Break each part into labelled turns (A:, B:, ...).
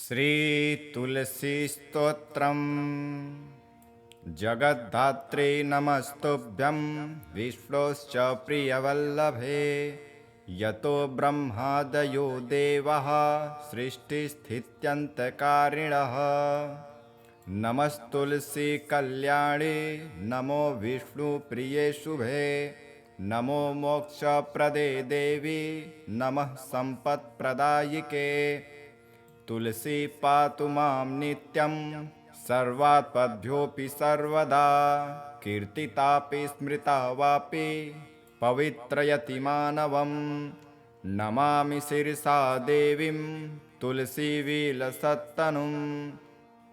A: श्रीतुलसी स्तोत्रम्। जगद्धात्रे नमस्तुभ्यं विष्णोश्च प्रियवल्लभे। यतो ब्रह्मादयो देवाः सृष्टिस्थित्यन्तकारिणः। नमस्तुलसी कल्याणे नमो विष्णुप्रिये शुभे। नमो मोक्षप्रदे देवी नमः सम्पत्प्रदायिके। तुलसी पातु मां नित्यं सर्वात्पद्भ्योऽपि सर्वदा। कीर्तितापि स्मृता वापि पवित्रयति मानवम्। नमामि शिरसा देवीं तुलसीविलसत्तनुं।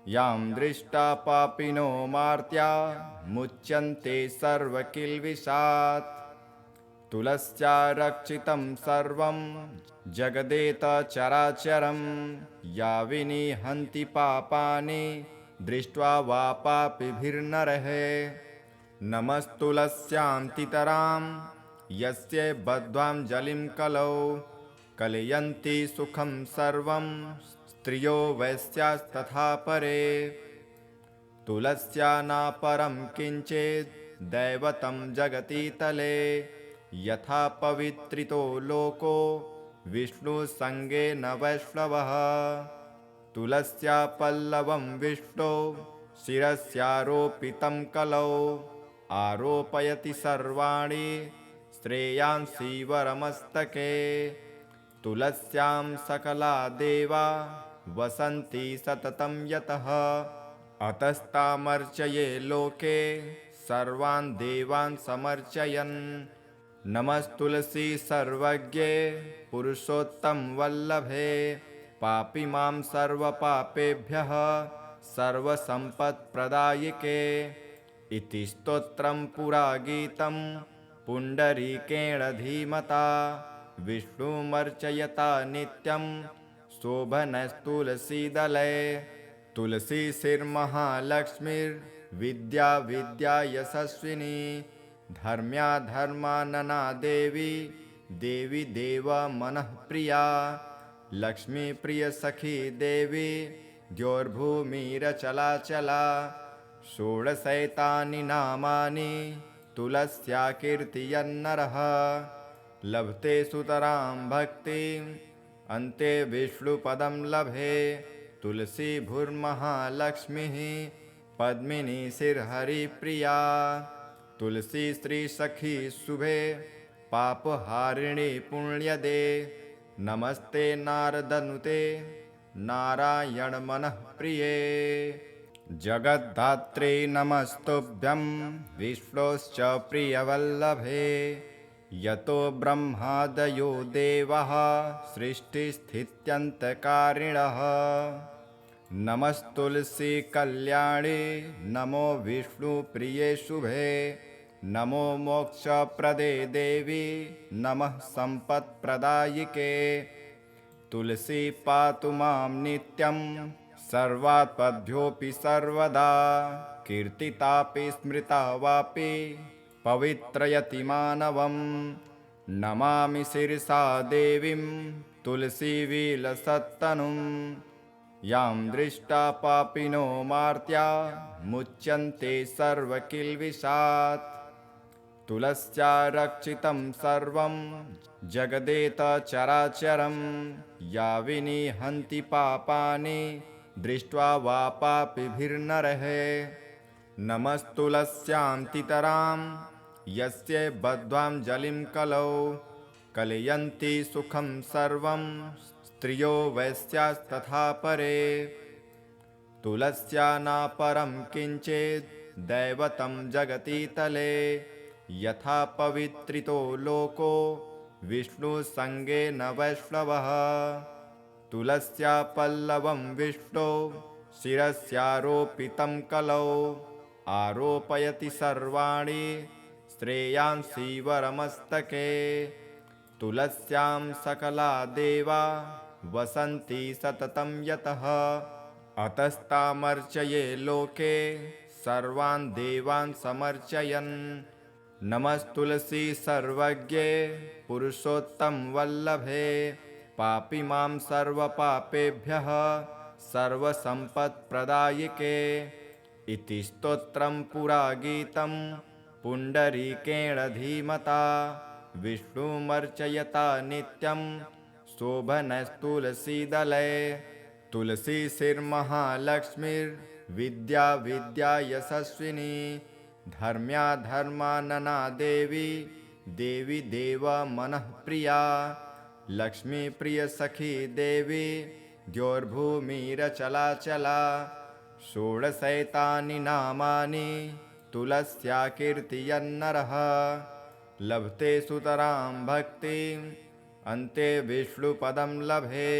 A: यां दृष्टा पापिनो मार्त्या मुच्यन्ते सर्वकिल्बिषात्। तुलस्या रक्षितं सर्वं जगदेतचराचरं। या विनिहन्ति पापानि दृष्ट्वा वा पापिभिर्नरः। नमस्तुलस्यां तितरां यस्य बद्ध्वाञ्जलिं कलौ। कलयन्ति सुखं सर्वं स्त्रियो वैश्यास्तथा परे। तुलस्या न परं किञ्चित् दैवतं जगति तले। यथा पवित्रितो लोको विष्णुसङ्गेन वैष्णवः। तुलस्या पल्लवं विष्णो शिरस्यारोपितं कलौ। आरोपयति सर्वाणि श्रेयांसि वरमस्तके। तुलस्यां सकला देवा वसन्ति सततं यतः। अतस्तामर्चये लोके सर्वान् देवान् समर्चयन्। नमस्तुलसी सर्वज्ञे पुरुषोत्तम वल्लभे। पापि मां सर्वपापेभ्यः सर्वसम्पत्प्रदायिके। इति स्तोत्रं पुरा गीतं पुण्डरीकेण धीमता। विष्णुमर्चयता नित्यं शोभनस्तुलसीदले। तुलसीशिर्महालक्ष्मीर्विद्या विद्या यशस्विनी। धर्म्या धर्मानना देवी देवी देव मनःप्रिया। लक्ष्मी प्रिय सखी देवी द्योर्भूमिरचलाचला। षोडशैतानि नामानि तुलस्या कीर्तयन्नरः। लभते सुतरां भक्तिं अन्ते विष्णुपदं लभे। तुलसी भूर्महालक्ष्मीः पद्मिनी शिरहरिप्रिया। तुलसी श्री सखी शुभे पापहारिणी पुण्यदे। नमस्ते नारदनुते नारायण मनः प्रिये। जगद्धात्रे नमस्तुभ्यं विष्णोश्च प्रियवल्लभे। यतो ब्रह्मादयो देवाः सृष्टिस्थित्यन्तकारिणः। नमस्तुलसी कल्याणे नमो विष्णुप्रिये शुभे। नमो मोक्षप्रदे देवी नमः सम्पत्प्रदायिके। तुलसी पातु मां नित्यं सर्वात्पद्भ्योऽपि सर्वदा। कीर्तितापि स्मृता वापि पवित्रयति मानवम्। नमामि शिरसा देवीं तुलसीविलसत्तनुं। यां दृष्टा पापिनो मार्त्या मुच्यन्ते सर्वकिल्बिषात्। तुलस्या रक्षितं सर्वं जगदेतचराचरं। या विनिहन्ति पापानि दृष्ट्वा वा पापिभिर्नरः। नमस्तुलस्यां तितरां यस्य बद्ध्वाञ्जलिं कलौ। कलयन्ति सुखं सर्वं स्त्रियो वैश्यास्तथा परे। तुलस्या न परं किञ्चित् दैवतं जगति तले। यथा पवित्रितो लोको विष्णुसङ्गेन वैष्णवः। तुलस्या पल्लवं विष्णो शिरस्यारोपितं कलौ। आरोपयति सर्वाणि श्रेयांसि वरमस्तके। तुलस्यां सकला देवा वसन्ति सततं यतः। अतस्तामर्चये लोके सर्वान् देवान् समर्चयन्। नमस्तुलसी सर्वज्ञे पुरुषोत्तम वल्लभे। पापि मां सर्वपापेभ्यः सर्वसम्पत्प्रदायिके इति स्तोत्रं पुरा गीतं पुण्डरीकेण धीमता विष्णुमर्चयता नित्यं शोभनस्तुलसीदले तुलसीशिर्महालक्ष्मीर्विद्या विद्या यशस्विनी धर्म्या धर्मानना देवी देवी देव मनःप्रिया लक्ष्मी प्रिय सखी देवी द्योर्भूमिरचलाचला षोडशैतानि नामानि तुलस्या कीर्तयन्नरः लभते सुतरां भक्तिम् अन्ते विष्णुपदं लभे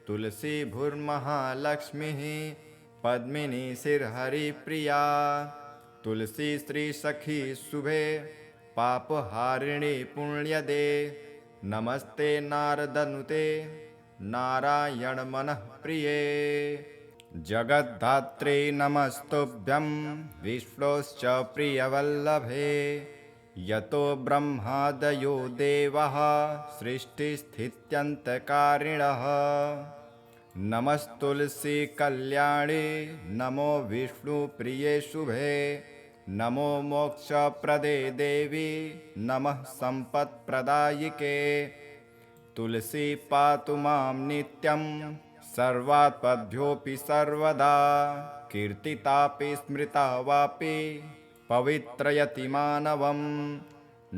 A: तुलसी भूर्महालक्ष्मीः पद्मिनी शिरहरिप्रिया तुलसी श्री सखी शुभे पापहारिणी पुण्यदे नमस्ते नारदनुते नारायण मनः प्रिये जगद्धात्रे नमस्तुभ्यं विष्णोश्च प्रियवल्लभे यतो ब्रह्मादयो देवः सृष्टिस्थित्यन्तकारिणः नमस्तुलसी कल्याणे नमो विष्णुप्रिये शुभे नमो मोक्षप्रदे देवी नमः सम्पत्प्रदायिके तुलसी पातु मां नित्यं सर्वात्पद्भ्योऽपि सर्वदा कीर्तितापि स्मृता वापि पवित्रयति मानवं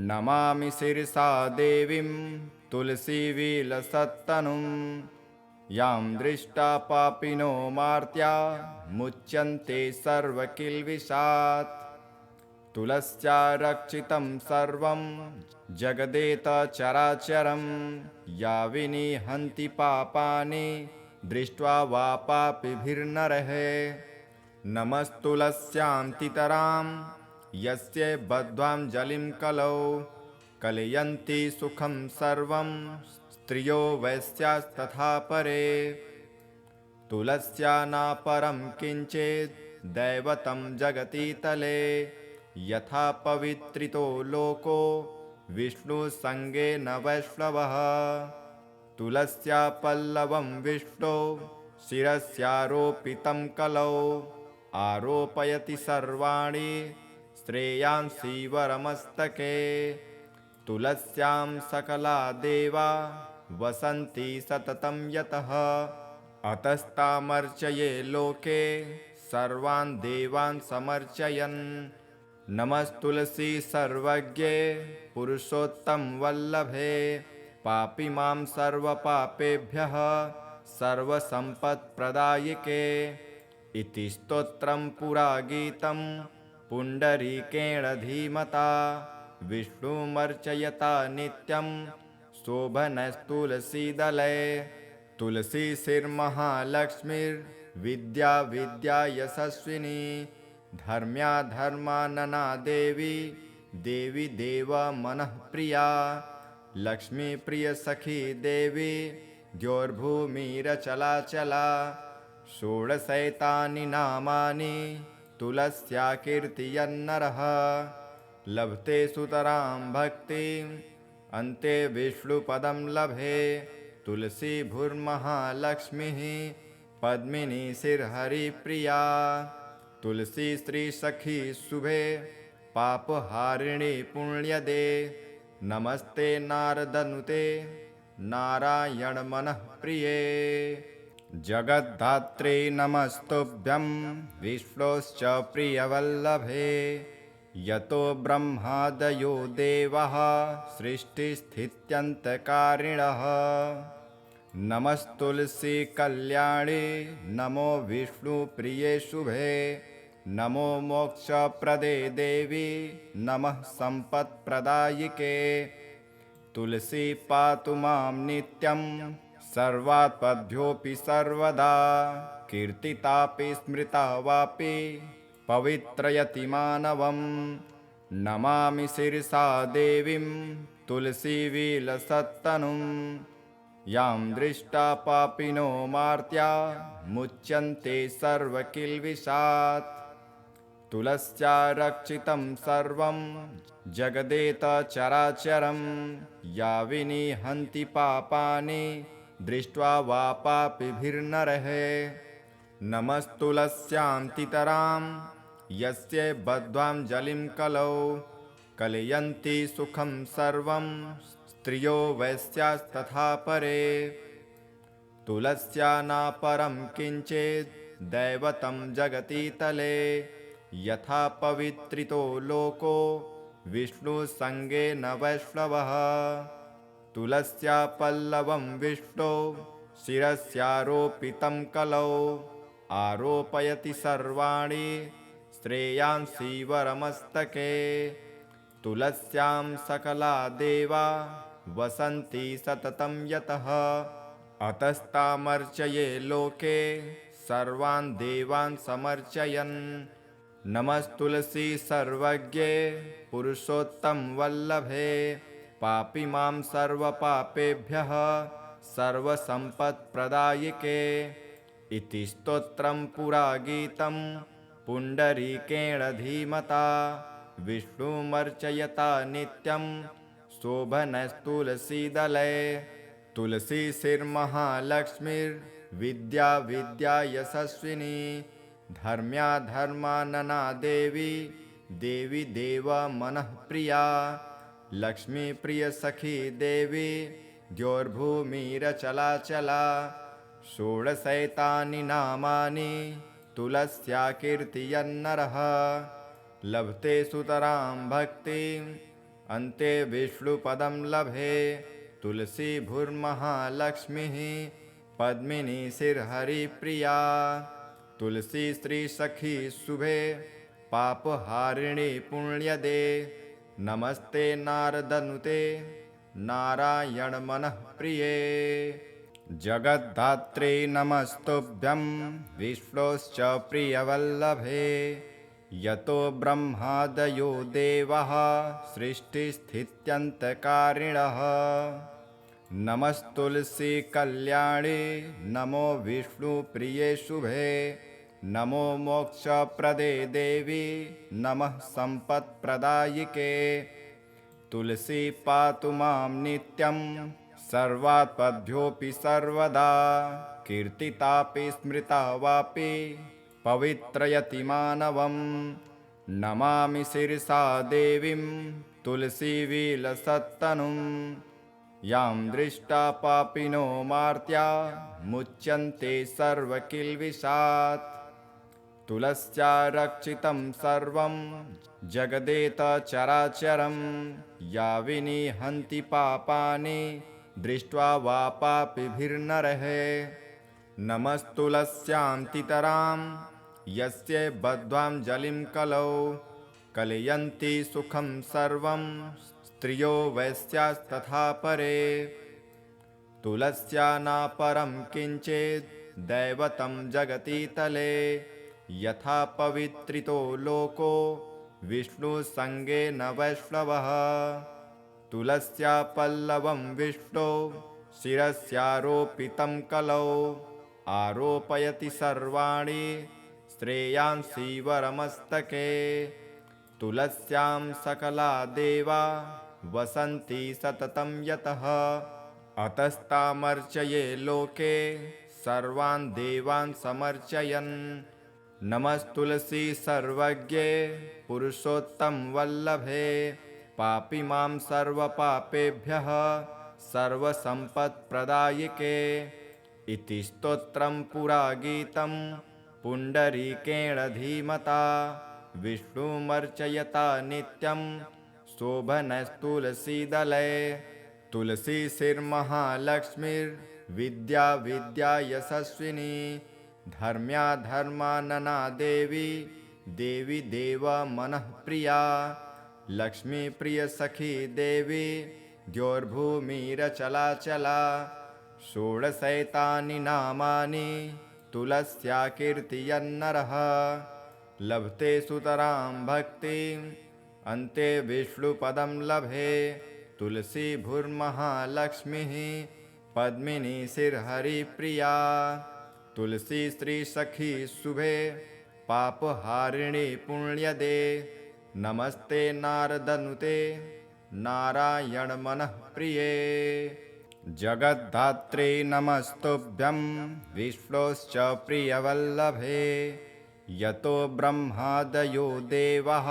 A: नमामि शिरसा देवीं तुलसीविलसत्तनुं यां दृष्टा पापिनो मार्त्या मुच्यन्ते सर्वकिल्बिषात् तुलस्या रक्षितं सर्वं जगदेतचराचरं या विनिहन्ति पापानि दृष्ट्वा वा पापिभिर्नरः नमस्तुलस्यां तितरां यस्य बद्ध्वाञ्जलिं कलौ कलयन्ति सुखं सर्वं स्त्रियो वैश्यास्तथा परे तुलस्या नापरं किञ्चित् दैवतं जगति तले यथा पवित्रितो लोको विष्णुसङ्गेन वैष्णवः तुलस्या पल्लवं विष्णो शिरस्यारोपितं कलौ आरोपयति सर्वाणि श्रेयांसि वरमस्तके तुलस्यां सकला देवा वसन्ति सततं यतः अतस्तामर्चये लोके सर्वान् देवान् समर्चयन् नमस्तुलसी सर्वज्ञे पुरुषोत्तम वल्लभे पापि मां सर्वपापेभ्यः सर्वसम्पत्प्रदायिके इति स्तोत्रं पुरा गीतं पुण्डरीकेण धीमता विष्णुमर्चयता नित्यं शोभनस्तुलसीदले तुलसीशिर्महालक्ष्मीर्विद्या विद्या यशस्विनी धर्म्या धर्मानना देवी देवी देव मनःप्रिया लक्ष्मी प्रिय सखी देवी द्योर्भूमिरचलाचला षोडशैतानि नामानि तुलस्या कीर्तयन्नरः लभते सुतरां भक्तिम् अन्ते विष्णुपदं लभे तुलसी भूर्महालक्ष्मीः पद्मिनी शिरहरिप्रिया तुलसी श्री सखी शुभे पापहारिणी पुण्यदे नमस्ते नारदनुते नारायण मनः प्रिये जगद्धात्रे नमस्तुभ्यं विष्णोश्च प्रियवल्लभे यतो ब्रह्मादयो देवः सृष्टिस्थित्यन्तकारिणः नमस्तुलसी कल्याणे नमो विष्णुप्रिये शुभे नमो मोक्षप्रदे देवी नमः सम्पत्प्रदायिके तुलसी पातु मां नित्यं सर्वात्पद्भ्योऽपि सर्वदा कीर्तितापि स्मृता वापि पवित्रयति मानवं नमामि शिरसा देवीं तुलसीविलसत्तनुं यां दृष्टा पापिनो मार्त्या मुच्यन्ते सर्वकिल्बिषात् तुलस्या रक्षितं सर्वं जगदेतचराचरं या विनिहन्ति पापानि दृष्ट्वा वा पापिभिर्नरः नमस्तुलस्यां तितरां यस्य बद्ध्वाञ्जलिं कलौ कलयन्ति सुखं सर्वं स्त्रियो वैश्यास्तथा परे तुलस्या न परं किञ्चित् दैवतं जगति तले यथा पवित्रितो लोको विष्णुसङ्गेन वैष्णवः तुलस्या पल्लवं विष्णो शिरस्यारोपितं कलौ आरोपयति सर्वाणि श्रेयांसि वरमस्तके तुलस्यां सकला देवा वसन्ति सततं यतः अतस्तामर्चये लोके सर्वान् देवान् समर्चयन् नमस्तुलसी सर्वज्ञे पुरुषोत्तम वल्लभे पापिमां सर्वपापेभ्यः सर्वसम्पत्प्रदायिके इति स्तोत्रं पुरा गीतं पुण्डरीकेण धीमता विष्णुमर्चयता नित्यं शोभनस्तुलसीदले तुलसीशिर्महालक्ष्मीर्विद्या विद्या यशस्विनी धर्म्या धर्मानना देवी देवी देव मनःप्रिया लक्ष्मी प्रिय सखी देवी द्योर्भूमिरचलाचला षोडशैतानि नामानि तुलस्या कीर्तयन्नरः लभते सुतरां भक्तिम् अन्ते विष्णुपदं लभे तुलसी भूर्महालक्ष्मीः पद्मिनी शिरहरिप्रिया तुलसी श्री सखी शुभे पापहारिणी पुण्यदे नमस्ते नारदनुते नारायण मनः प्रिये जगद्धात्रे नमस्तुभ्यं विष्णोश्च प्रियवल्लभे यतो ब्रह्मादयो देवाः सृष्टिस्थित्यन्तकारिणः नमस्तुलसी कल्याणी नमो विष्णुप्रिये शुभे नमो मोक्षप्रदे देवी नमः सम्पत्प्रदायिके तुलसी पातु मां नित्यं सर्वात्पद्भ्योऽपि सर्वदा कीर्तितापि स्मृता वापि पवित्रयति मानवं नमामि शिरसा देवीं तुलसीविलसत्तनुं यां दृष्टा पापिनो मार्त्या मुच्यन्ते सर्वकिल्बिषात् तुलस्या रक्षितं सर्वं जगदेतचराचरं या विनिहन्ति पापानि दृष्ट्वा वा पापिभिर्नरः नमस्तुलस्यां तितरां यस्य बद्ध्वाञ्जलिं कलौ कलयन्ति सुखं सर्वं स्त्रियो वैश्यास्तथा परे तुलस्या न परं किञ्चित् दैवतं जगति तले यथा पवित्रितो लोको विष्णुसङ्गेन वैष्णवः तुलस्या पल्लवं विष्णो शिरस्यारोपितं कलौ आरोपयति सर्वाणि श्रेयांसि वरमस्तके तुलस्यां सकला देवा वसन्ति सततं यतः अतस्तामर्चये लोके सर्वान् देवान् समर्चयन् नमस्तुलसी सर्वज्ञे पुरुषोत्तम वल्लभे पापिमां सर्वपापेभ्यः सर्वसम्पत्प्रदायिके इति स्तोत्रं पुरा गीतं पुण्डरीकेण धीमता विष्णुमर्चयता नित्यं शोभनस्तुलसीदले तुलसीशिर्महालक्ष्मीर्विद्या विद्या यशस्विनी धर्म्या धर्मानना देवी देवी देव मनःप्रिया लक्ष्मी प्रिय सखी देवी द्योर्भूमिरचलाचला षोडशैतानि नामानि तुलस्या कीर्तयन्नरः लभते सुतरां भक्तिम् अन्ते विष्णुपदं लभे तुलसी भूर्महालक्ष्मीः पद्मिनी शिरहरिप्रिया तुलसी श्री सखी शुभे पापहारिणी पुण्यदे नमस्ते नारदनुते नारायण मनः प्रिये जगद्धात्रे नमस्तुभ्यं विष्णोश्च प्रियवल्लभे यतो ब्रह्मादयो देवः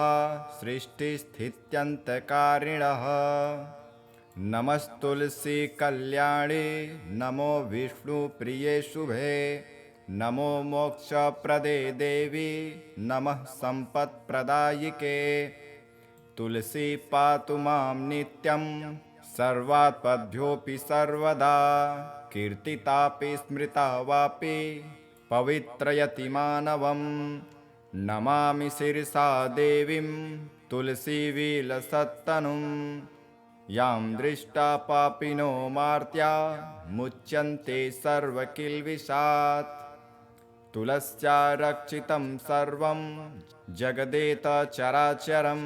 A: सृष्टिस्थित्यन्तकारिणः नमस्तुलसी कल्याणे नमो विष्णुप्रिये शुभे नमो मोक्षप्रदे देवी नमः सम्पत्प्रदायिके तुलसी पातु मां नित्यं सर्वात्पद्भ्योऽपि सर्वदा कीर्तितापि स्मृता वापि पवित्रयति मानवं नमामि शिरसा देवीं तुलसीविलसत्तनुं यां दृष्टा पापिनो मार्त्या मुच्यन्ते सर्वकिल्बिषात् तुलस्या रक्षितं सर्वं जगदेतचराचरं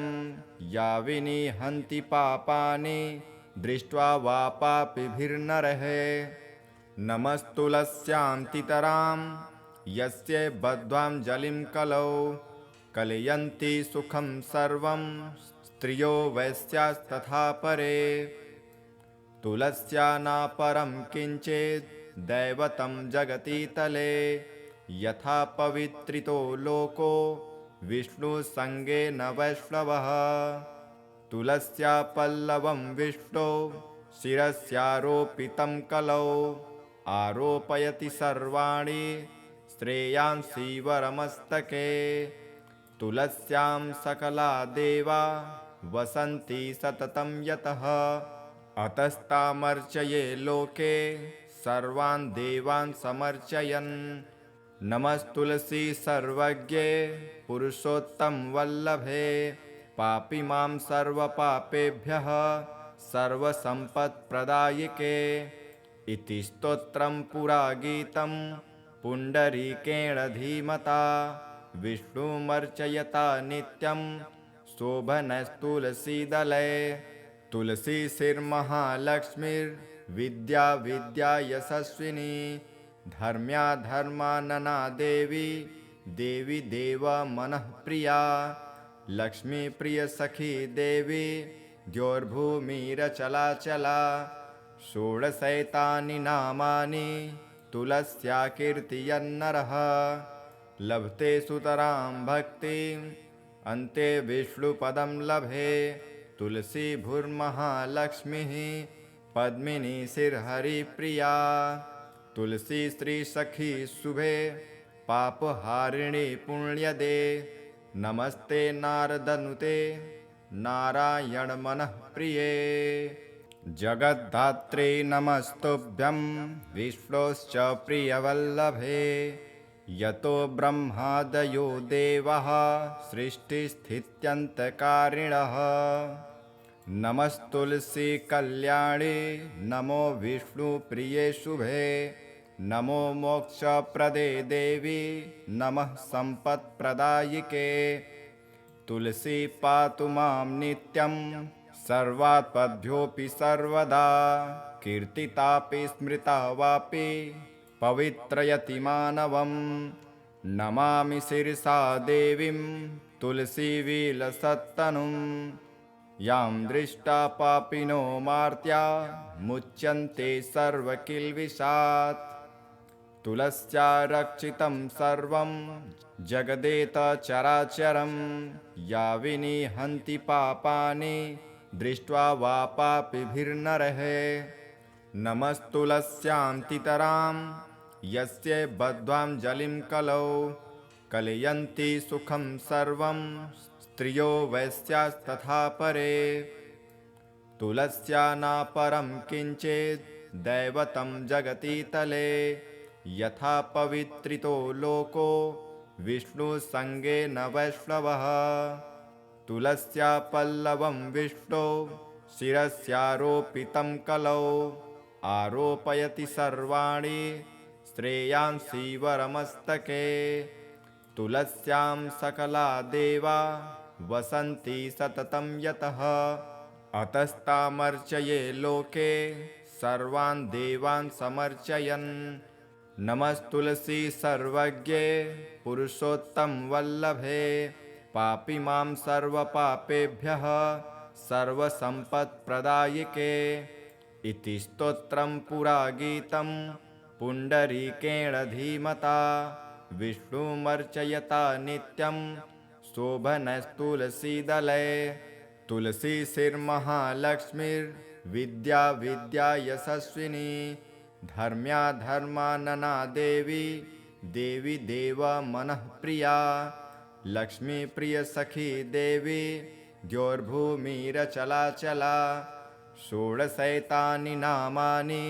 A: या विनिहन्ति पापानि दृष्ट्वा वा पापिभिर्नरः नमस्तुलस्यां तितरां यस्य बद्ध्वाञ्जलिं कलौ कलयन्ति सुखं सर्वं स्त्रियो वैश्यास्तथा परे तुलस्या नापरं किञ्चित् दैवतं जगति तले यथा पवित्रितो लोको विष्णुसङ्गेन वैष्णवः तुलस्या पल्लवं विष्णो शिरस्यारोपितं कलौ आरोपयति सर्वाणि श्रेयांसि वरमस्तके तुलस्यां सकला देवा वसन्ति सततं यतः अतस्तामर्चये लोके सर्वान् देवान् समर्चयन् नमस्तुलसी सर्वज्ञे पुरुषोत्तम वल्लभे पापि मां सर्वपापेभ्यः सर्वसम्पत्प्रदायिके इति स्तोत्रं पुरा गीतं पुण्डरीकेण धीमता विष्णुमर्चयता नित्यं शोभनस्तुलसीदले तुलसीशिर्महालक्ष्मीर्विद्या विद्या यशस्विनी धर्म्या धर्मानना देवी देवी देव मनः प्रिया लक्ष्मी प्रिय सखी देवी द्योर्भूमिरचलाचला षोडशैतानि नामानि तुलस्या कीर्तयन्नरः लभते सुतरां भक्तिम् अन्ते विष्णुपदं लभे तुलसी भूर्महालक्ष्मीः पद्मिनी शिरहरिप्रिया तुलसी श्री सखी शुभे पापहारिणी पुण्यदे नमस्ते नारदनुते नारायण मनः प्रिये जगद्धात्रे नमस्तुभ्यं विष्णोश्च प्रियवल्लभे यतो ब्रह्मादयो देवः सृष्टिस्थित्यन्तकारिणः नमस्तुलसी कल्याणे नमो विष्णुप्रिये शुभे नमो मोक्षप्रदे देवी नमः सम्पत्प्रदायिके तुलसी पातु मां नित्यं सर्वात्पद्भ्योऽपि सर्वदा कीर्तितापि स्मृता वापि पवित्रयति मानवं नमामि शिरसा देवीं तुलसीविलसत्तनुं यां दृष्टा पापिनो मार्त्या मुच्यन्ते सर्वकिल्बिषात् तुलस्या रक्षितं सर्वं जगदेतचराचरं या विनिहन्ति पापानि दृष्ट्वा वा पापिभिर्नरः नमस्तुलस्यां तितरां यस्य बद्ध्वाञ्जलिं कलौ कलयन्ति सुखं सर्वं स्त्रियो वैश्यास्तथा परे तुलस्या नापरं किञ्चित् दैवतं जगति तले यथा पवित्रितो लोको विष्णुसङ्गेन वैष्णवः तुलस्या पल्लवं विष्णो शिरस्यारोपितं कलौ आरोपयति सर्वाणि श्रेयांसि वरमस्तके तुलस्यां सकला देवा वसन्ति सततं यतः अतस्तामर्चये लोके सर्वान् देवान् समर्चयन् नमस्तुलसी सर्वज्ञे पुरुषोत्तम वल्लभे पापि मां सर्वपापेभ्यः सर्वसम्पत्प्रदायिके इति स्तोत्रं पुरा गीतं पुण्डरीकेण धीमता विष्णुमर्चयता नित्यं शोभनस्तुलसीदले तुलसीशिर्महालक्ष्मीर्विद्या विद्या यशस्विनी धर्म्या धर्मानना देवी देवी देवा मनःप्रिया लक्ष्मी प्रिय सखी देवी द्योर्भूमिरचलाचला षोडशैतानि नामानि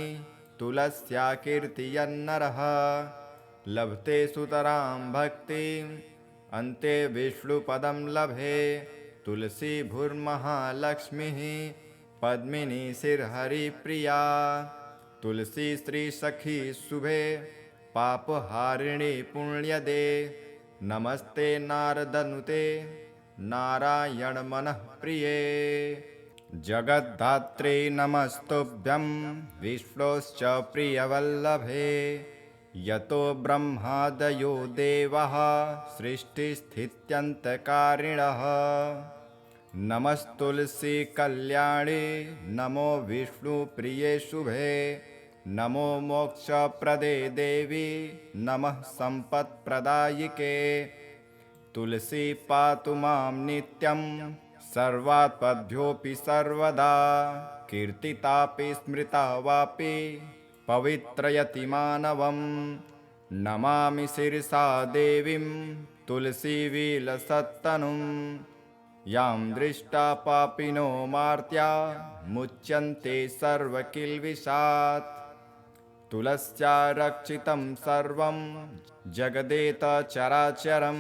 A: तुलस्या कीर्तयन्नरः लभते सुतरां भक्तिम् अन्ते विष्णुपदं लभे तुलसी भूर्महालक्ष्मीः पद्मिनी शिरहरिप्रिया तुलसी श्री सखी शुभे पापहारिणी पुण्यदे नमस्ते नारदनुते नारायण मनः प्रिये जगद्धात्रे नमस्तुभ्यं विष्णोश्च प्रियवल्लभे यतो ब्रह्मादयो देवाः सृष्टिस्थित्यन्तकारिणः नमस्तुलसी कल्याणे नमो विष्णुप्रिये शुभे नमो मोक्षप्रदे देवी नमः सम्पत्प्रदायिके तुलसी पातु मां नित्यं सर्वात्पद्भ्योऽपि सर्वदा कीर्तितापि स्मृता वापि पवित्रयति मानवं नमामि शिरसा देवीं तुलसीविलसत्तनुं यां दृष्टा पापिनो मार्त्या मुच्यन्ते सर्वकिल्बिषात् तुलस्या रक्षितं सर्वं जगदेतचराचरं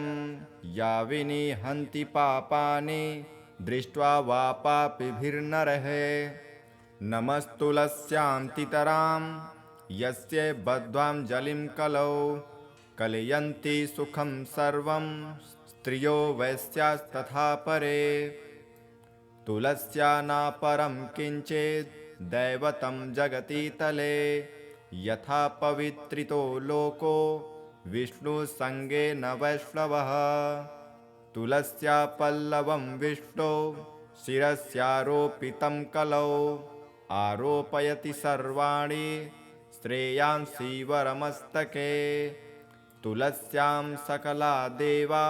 A: या विनिहन्ति पापानि दृष्ट्वा वा पापिभिर्नरः नमस्तुलस्यान्तितरां यस्य बद्ध्वाञ्जलिं कलौ कलयन्ति सुखं सर्वं स्त्रियो वैश्यास्तथा परे तुलस्या नापरं किञ्चित् दैवतं जगति तले यथा पवित्रितो लोको विष्णुसङ्गेन वैष्णवः तुलस्या पल्लवं विष्णो शिरस्यारोपितं कलौ आरोपयति सर्वाणि श्रेयांसि वरमस्तके तुलस्यां सकला देवा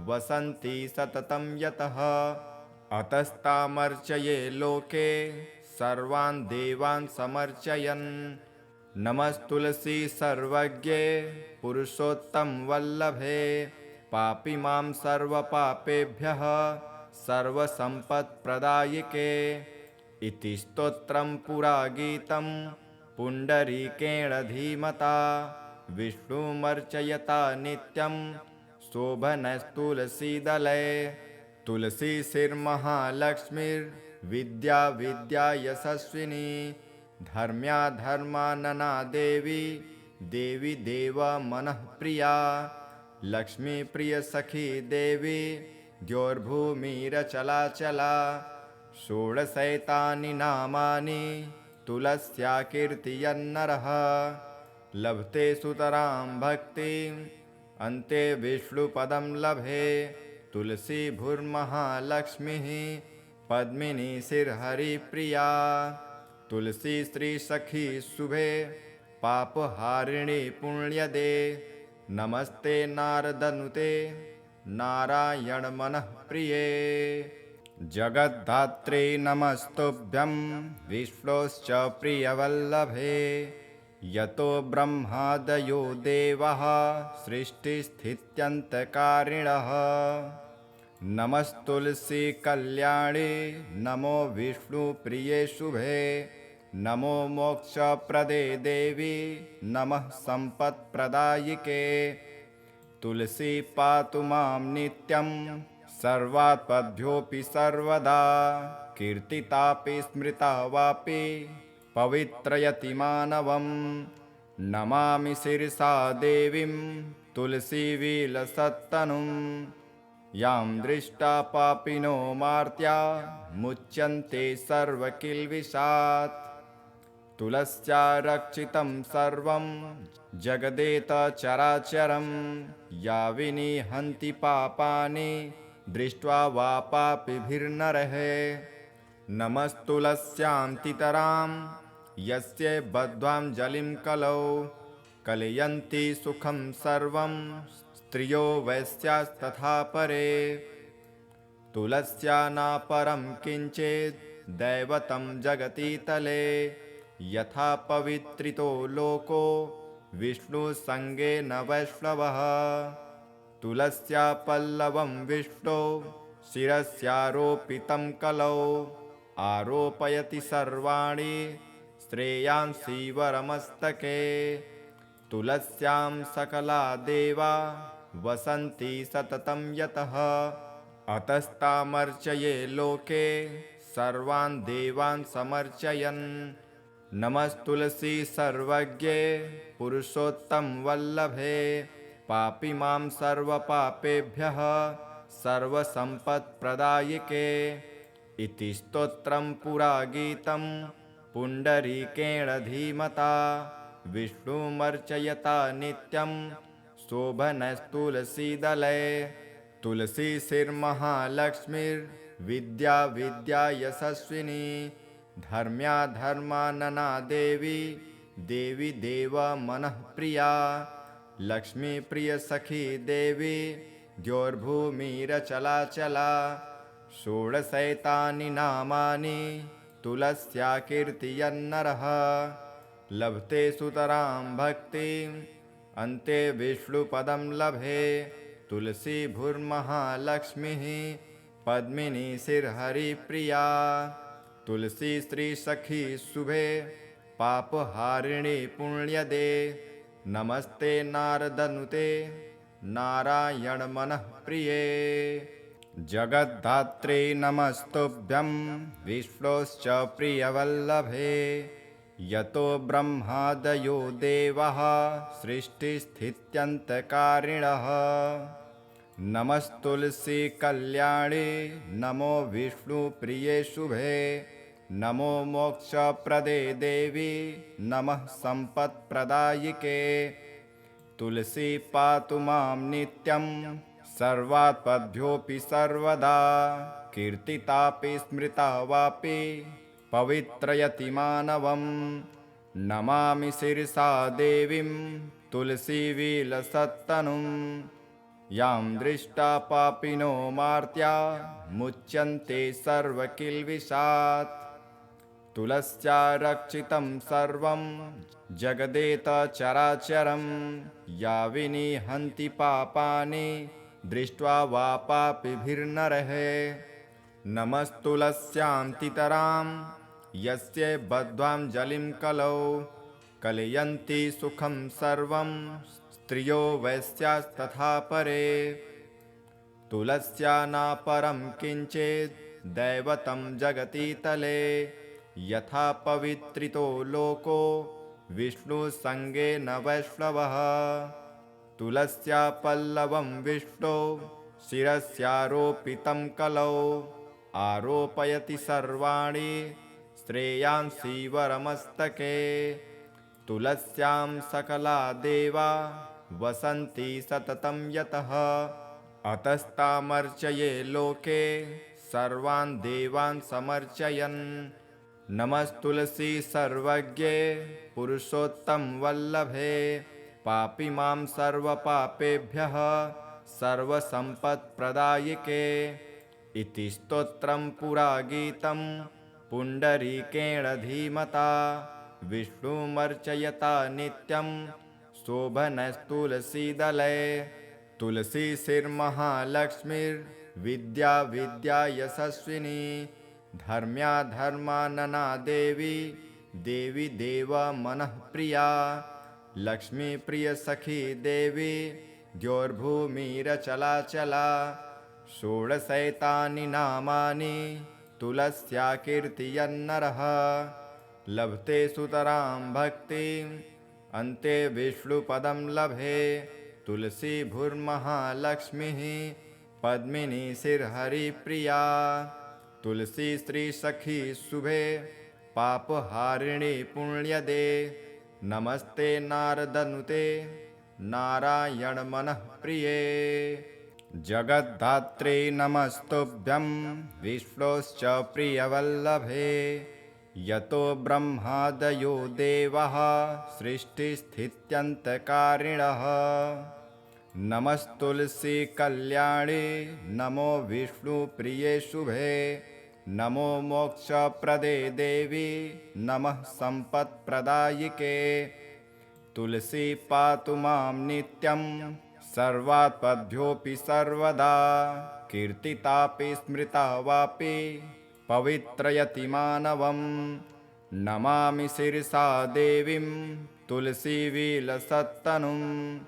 A: वसन्ति सततं यतः अतस्तामर्चये लोके सर्वान् देवान् समर्चयन् नमस्तुलसी सर्वज्ञे पुरुषोत्तम वल्लभे पापि मां सर्वपापेभ्यः सर्वसम्पत्प्रदायिके इति स्तोत्रं पुरा गीतं पुण्डरीकेण धीमता विष्णुमर्चयता नित्यं शोभनस्तुलसीदले तुलसीशिर्महालक्ष्मीर्विद्या विद्या यशस्विनी धर्म्या धर्मानना देवी देवी देवा मनःप्रिया लक्ष्मी प्रिय सखी देवी द्योर्भूमिरचलाचला षोडशैतानि नामानि तुलस्या कीर्तयन्नरः लभते सुतरां भक्तिम् अन्ते विष्णुपदं लभे तुलसी भूर्महालक्ष्मीः पद्मिनी शिरहरिप्रिया तुलसी श्री सखी शुभे पापहारिणी पुण्यदे नमस्ते नारदनुते नारायण मनः प्रिये जगद्धात्रे नमस्तुभ्यं विष्णोश्च प्रियवल्लभे यतो ब्रह्मादयो देवाः सृष्टिस्थित्यन्तकारिणः नमस्तुलसी कल्याणे नमो विष्णुप्रिये शुभे नमो मोक्षप्रदे देवी नमः सम्पत्प्रदायिके तुलसी पातु मां नित्यं सर्वात्पद्भ्योऽपि सर्वदा कीर्तितापि स्मृता वापि पवित्रयति मानवं नमामि शिरसा देवीं तुलसीविलसत्तनुं यां दृष्टा पापिनो मार्त्या मुच्यन्ते सर्वकिल्बिषात् तुलस्या रक्षितं सर्वं जगदेतचराचरं या विनिहन्ति पापानि दृष्ट्वा वा पापिभिर्नरः नमस्तुलस्यान्तितरां यस्य बद्ध्वाञ्जलिं कलौ कलयन्ति सुखं सर्वं स्त्रियो वैश्यास्तथा परे तुलस्या न परं किञ्चित् दैवतं जगति तले यथा पवित्रितो लोको विष्णुसङ्गेन वैष्णवः तुलस्या पल्लवं विष्णो शिरस्यारोपितं कलौ आरोपयति सर्वाणि श्रेयांसि वरमस्तके तुलस्यां सकला देवा वसन्ति सततं यतः अतस्तामर्चये लोके सर्वान् देवान् समर्चयन् नमस्तुलसी सर्वज्ञे पुरुषोत्तम वल्लभे पापी मां सर्वपापेभ्यः सर्वसम्पत्प्रदायिके इति स्तोत्रं पुरा गीतं पुण्डरीकेण धीमता विष्णुमर्चयता नित्यं शोभनस्तुलसीदले तुलसी श्रीर्महालक्ष्मीर्विद्या विद्या यशस्विनी धर्म्या धर्मानना देवी देवी देव मनः प्रिया लक्ष्मी प्रिय सखी देवी द्योर्भूमिरचलाचला षोडशैतानि नामानि तुलस्या कीर्तयन्नरः लभते सुतरां भक्तिम् अन्ते विष्णुपदं लभे तुलसी भूर्महालक्ष्मीः पद्मिनी श्रीहरिप्रिया तुलसी श्री सखी शुभे पापहारिणी पुण्यदे नमस्ते नारदनुते नारायण मनः प्रिये जगद्धात्रे नमस्तुभ्यं विष्णोश्च प्रियवल्लभे यतो ब्रह्मादयो देवाः सृष्टिस्थित्यन्तकारिणः नमस्तुलसी कल्याणे नमो विष्णुप्रिये शुभे नमो मोक्षप्रदे देवी नमः सम्पत्प्रदायिके तुलसी पातु मां नित्यं सर्वात्पद्भ्योऽपि सर्वदा कीर्तितापि स्मृता वापि पवित्रयति मानवं नमामि शिरसा देवीं तुलसीविलसत्तनुं यां दृष्टा पापिनो मार्त्या मुच्यन्ते सर्वकिल्बिषात् तुलस्या रक्षितं सर्वं जगदेतचराचरं या विनिहन्ति पापानि दृष्ट्वा वा पापिभिर्नरः नमस्तुलस्यां तितरां यस्य बद्ध्वाञ्जलिं कलौ कलयन्ति सुखं सर्वं स्त्रियो वैश्यास्तथा परे तुलस्या न परं किञ्चित् दैवतं जगति तले यथा पवित्रितो लोको विष्णुसङ्गेन वैष्णवः तुलस्या पल्लवं विष्णो शिरस्यारोपितं कलौ आरोपयति सर्वाणि श्रेयांसि वरमस्तके तुलस्यां सकला देवा वसन्ति सततं यतः अतस्तामर्चये लोके सर्वान् देवान् समर्चयन् नमस्तुलसी सर्वज्ञे पुरुषोत्तम वल्लभे पापी मां सर्वपापेभ्यः सर्वसम्पत्प्रदायिके इति स्तोत्रं पुरा गीतं पुण्डरीकेण धीमता विष्णुमर्चयता नित्यं शोभनस्तुलसीदले तुलसी श्रीर्महालक्ष्मीर्विद्या विद्या यशस्विनी धर्म्या धर्मानना देवी देवी देव मनः प्रिया लक्ष्मी प्रिय सखी देवी द्योर्भूमिरचलाचला षोडशैतानि नामानि तुलस्या कीर्तयन्नरः लभते सुतरां भक्तिम् अन्ते विष्णुपदं लभे तुलसी भूर्महालक्ष्मीः पद्मिनी श्रीहरिप्रिया तुलसी श्री सखी शुभे पापहारिणी पुण्यदे नमस्ते नारदनुते नारायण मनः प्रिये जगद्धात्रे नमस्तुभ्यं विष्णोश्च प्रियवल्लभे यतो ब्रह्मादयो देवः सृष्टिस्थित्यन्तकारिणः। नमस्तुलसी कल्याणे नमो विष्णुप्रिये शुभे। नमो मोक्षप्रदे देवी नमः सम्पत्प्रदायिके। तुलसी पातु मां नित्यं सर्वात्पद्भ्योऽपि सर्वदा। कीर्तितापि स्मृता वापि पवित्रयति मानवम्। नमामि शिरसा देवीं तुलसीविलसत्तनुम्।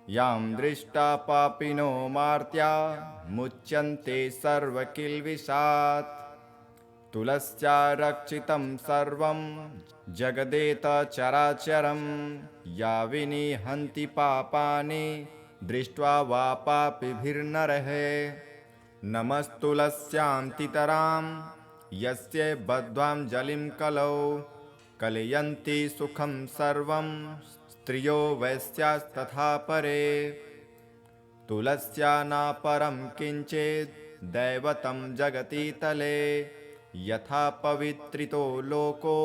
A: यां दृष्टा पापिनो मार्त्या मुच्यन्ते सर्वकिल्बिषात्। तुलस्या रक्षितं सर्वं जगदेतचराचरं। या विनिहन्ति पापानि दृष्ट्वा वा पापिभिर्नरः। नमस्तुलस्यां तितरां यस्य बद्ध्वाञ्जलिं कलौ। कलयन्ति सुखं सर्वं स्त्रियो वैश्यास्तथा परे। तुलस्या नापरं किञ्चित् दैवतं जगति तले। यथा पवित्रितो लोको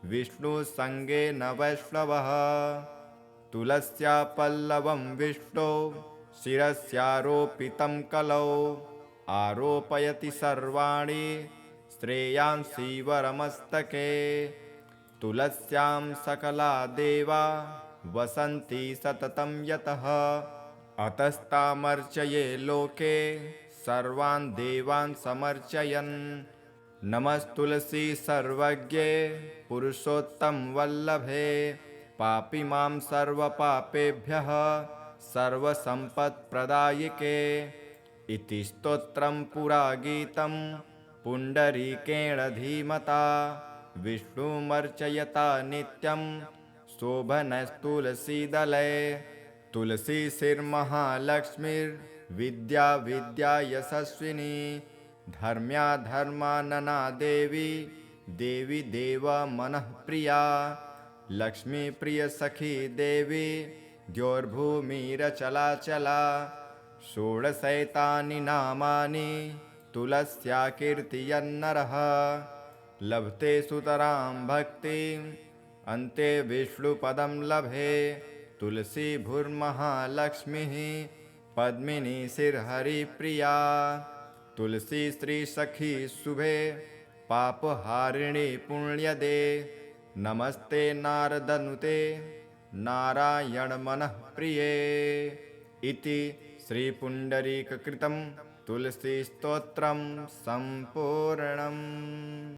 A: विष्णुसङ्गेन वैष्णवः। तुलस्या पल्लवं विष्णो शिरस्यारोपितं कलौ। आरोपयति सर्वाणि श्रेयांसि वरमस्तके। तुलस्यां सकला देवा वसन्ति सततं यतः। अतस्तामर्चये लोके सर्वान् देवान् समर्चयन्। नमस्तुलसी सर्वज्ञे पुरुषोत्तम वल्लभे। पापिमां सर्वपापेभ्यः सर्वसम्पत्प्रदायिके। इति स्तोत्रं पुरा गीतं पुण्डरीकेण धीमता। विष्णुमर्चयता नित्यं शोभनस्तुलसीदले। तुलसीशिर्महालक्ष्मीर्विद्या विद्या यशस्विनी। धर्म्या धर्मानना देवी देवी देव मनःप्रिया। लक्ष्मीप्रिय सखी देवी द्यौर्भूमिरचलाचला। षोडशैतानि नामानि तुलस्या कीर्तयन्नरः। लभते सुतरां भक्तिम् अन्ते विष्णुपदं लभे। तुलसी भूर्महालक्ष्मीः पद्मिनी शिरहरिप्रिया। तुलसी श्री सखी शुभे पापहारिणी पुण्यदे। नमस्ते नारदनुते नारायण मनः प्रिये। इति श्रीपुण्डरीककृतं तुलसी स्तोत्रं सम्पूर्णम्।